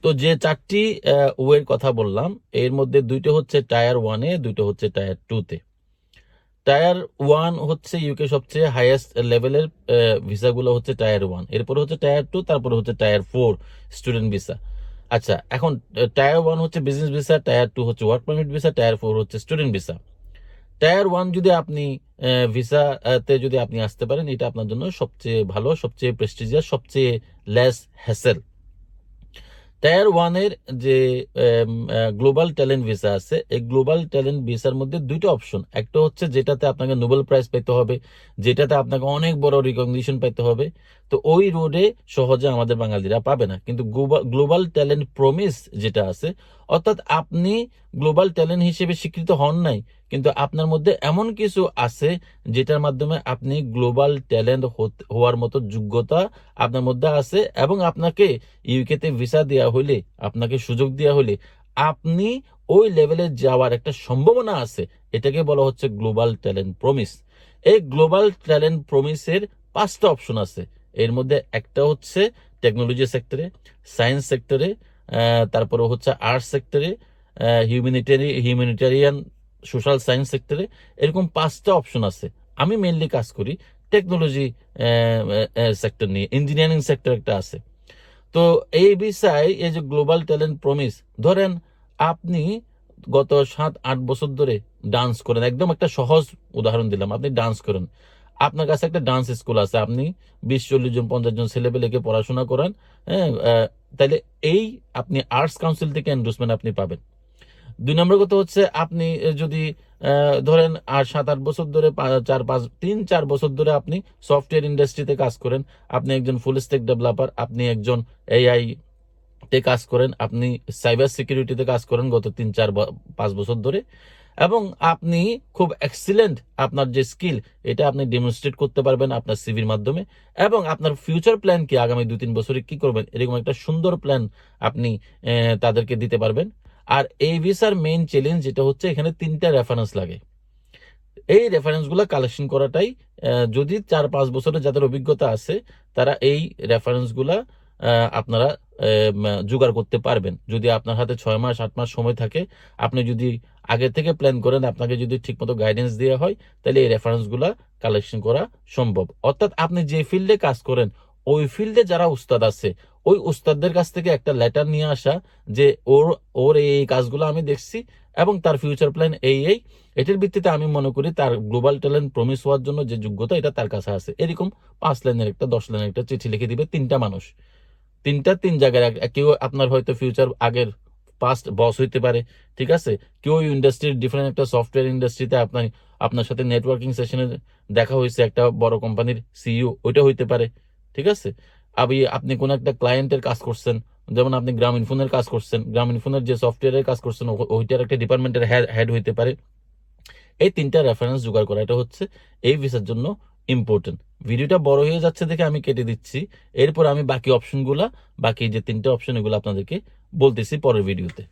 তো যে চারটি ওয়ের কথা বললাম, এর মধ্যে দুইটা হচ্ছে টায়ার 1-এ, দুইটা হচ্ছে টায়ার 2-তে। টায়ার 1 হচ্ছে ইউকে সবচেয়ে হাইয়েস্ট লেভেলের ভিসাগুলো হচ্ছে টায়ার 1, এরপরে হচ্ছে টায়ার 2, তারপরে হচ্ছে টায়ার 4 স্টুডেন্ট ভিসা। আচ্ছা, এখন টায়ার 1 হচ্ছে বিজনেস ভিসা, টায়ার 2 হচ্ছে ওয়ার্ক পারমিট ভিসা, টায়ার 4 হচ্ছে স্টুডেন্ট ভিসা। টায়ার 1 যদি আপনি ভিসাতে যদি আপনি আসতে পারেন, এটা আপনার জন্য সবচেয়ে ভালো, সবচেয়ে প্রেস্টিজিয়াস, সবচেয়ে লেস হ্যাসেল। টায়ার 1-এর যে গ্লোবাল ট্যালেন্ট ভিসা আছে, এই গ্লোবাল ট্যালেন্ট ভিসার মধ্যে দুইটা অপশন। একটা হচ্ছে যেটাতে আপনাকে নোবেল প্রাইজ পেতে হবে, যেটাতে আপনাকে অনেক বড় রিকগনিশন পেতে হবে। তো ওই রোডে সহজে আমাদের বাঙালিরা পাবে না। কিন্তু গ্লোবাল ট্যালেন্ট প্রমিস যেটা আছে, অর্থাৎ আপনি গ্লোবাল ট্যালেন্ট হিসেবে স্বীকৃত হন নাই, কিন্তু আপনার মধ্যে এমন কিছু আছে যেটার মাধ্যমে আপনি গ্লোবাল ট্যালেন্ট হওয়ার মতো যোগ্যতা আপনার মধ্যে আছে, এবং আপনাকে ইউকেতে ভিসা দেওয়া হলে, আপনাকে সুযোগ দেওয়া হলে আপনি ওই লেভেলে যাওয়ার একটা সম্ভাবনা আছে। এটাকে বলা হচ্ছে গ্লোবাল ট্যালেন্ট প্রমিস। এই গ্লোবাল ট্যালেন্ট প্রমিসের 5টা অপশন আছে। এর মধ্যে একটা হচ্ছে টেকনোলজি সেক্টরে, সায়েন্স সেক্টরে, তারপরে হচ্ছে আর্টস সেক্টরে, হিউম্যানিটেরিয়ান, সোশ্যাল সায়েন্স সেক্টরে। এরকম 5টা অপশন আছে। আমি মেইনলি কাজ করি টেকনোলজি সেক্টর নিয়ে, ইঞ্জিনিয়ারিং সেক্টর একটা আছে। তো এই বিষয়, এই যে গ্লোবাল ট্যালেন্ট প্রমিস, ধরেন আপনি গত 7-8 বছর ধরে ডান্স করেন, একদম একটা সহজ উদাহরণ দিলাম, আপনি ডান্স করেন, আপনার কাছে একটা ডান্স স্কুল আছে, আপনি 20-40 জন 50 জন ছেলেপেলেকে পড়াশোনা করান। হ্যাঁ, তাহলে এই আপনি আর্টস কাউন্সিল থেকে এন্ডোর্সমেন্ট আপনি পাবেন। 2 নম্বর কথা হচ্ছে, আপনি যদি ধরেন আর 7-8 বছর ধরে, 3-4 বছর ধরে আপনি সফটওয়্যার ইন্ডাস্ট্রিতে কাজ করেন, আপনি একজন ফুল স্ট্যাক ডেভেলপার, আপনি একজন এআই তে কাজ করেন, আপনি সাইবার সিকিউরিটিতে কাজ করেন গত 3-4-5 বছর ধরে, এবং আপনি খুব এক্সিলেন্ট, আপনার যে স্কিল এটা আপনি ডেমনস্ট্রেট করতে পারবেন আপনার সিভির মাধ্যমে, এবং আপনার ফিউচার প্ল্যান কি, আগামী 2-3 বছরে কি করবেন, এরকম একটা সুন্দর প্ল্যান আপনি তাদেরকে দিতে পারবেন। আর এই ভিসার মেইন চ্যালেঞ্জ যেটা হচ্ছে, এখানে 3টা রেফারেন্স লাগে। এই রেফারেন্সগুলো কালেকশন করাটাই, যদি 4-5 বছরের যাদের অভিজ্ঞতা আছে, তারা এই রেফারেন্সগুলা আপনারা জোগাড় করতে পারবেন। যদি আপনার হাতে 6 মাস 8 মাস সময় থাকে, আপনি যদি আগে থেকে প্ল্যান করেন, আপনাকে যদি ঠিকমতো গাইডেন্স দেওয়া হয়, তাহলে এই রেফারেন্সগুলা কালেকশন করা সম্ভব। অর্থাৎ আপনি যে ফিল্ডে কাজ করেন, ওই ফিল্ডে যারা উস্তাদ আছে, ওই উস্তাদদের কাছ থেকে একটা লেটার নিয়ে আসা, যে ওর ওর এই কাজগুলো আমি দেখছি, এবং তার ফিউচার প্ল্যান এই, এটার ভিত্তিতে আমি মনে করি তার গ্লোবাল ট্যালেন্ট প্রমিস হওয়ার জন্য যে যোগ্যতা, এটা তার কাছে আছে। এরকম 5 লাইনের একটা, 10 লাইনের একটা চিঠি লিখে দিবে 3টা মানুষ, 3 জায়গায়। কেউ আপনার হয়তো ফিউচার আগের পাস্ট বস হইতে পারে, ঠিক আছে। কেউ ইন্ডাস্ট্রির ডিফারেন্ট একটা সফটওয়্যার ইন্ডাস্ট্রিতে আপনার সাথে নেটওয়ার্কিং সেশনে দেখা হয়েছে, একটা বড় কোম্পানির সিইও, ওইটা হইতে পারে, ঠিক আছে। আপনি কোন একটা ক্লায়েন্টের কাজ করছেন, যেমন আপনি গ্রামীণ ফোনের কাজ করছেন, গ্রামীণ ফোনের যে সফটওয়্যারের কাজ করছেন, ওইটার একটা ডিপার্টমেন্টের হেড হইতে পারে। এই 3টা রেফারেন্স জোগাড় করা, এটা হচ্ছে এই ভিসার জন্য ইম্পর্টেন্ট। ভিডিওটা বড় হয়ে যাচ্ছে দেখে আমি কেটে দিচ্ছি। এরপর আমি বাকি অপশনগুলা, বাকি যে 3টা অপশন, এগুলো আপনাদেরকে বলতেছি পরের ভিডিওতে।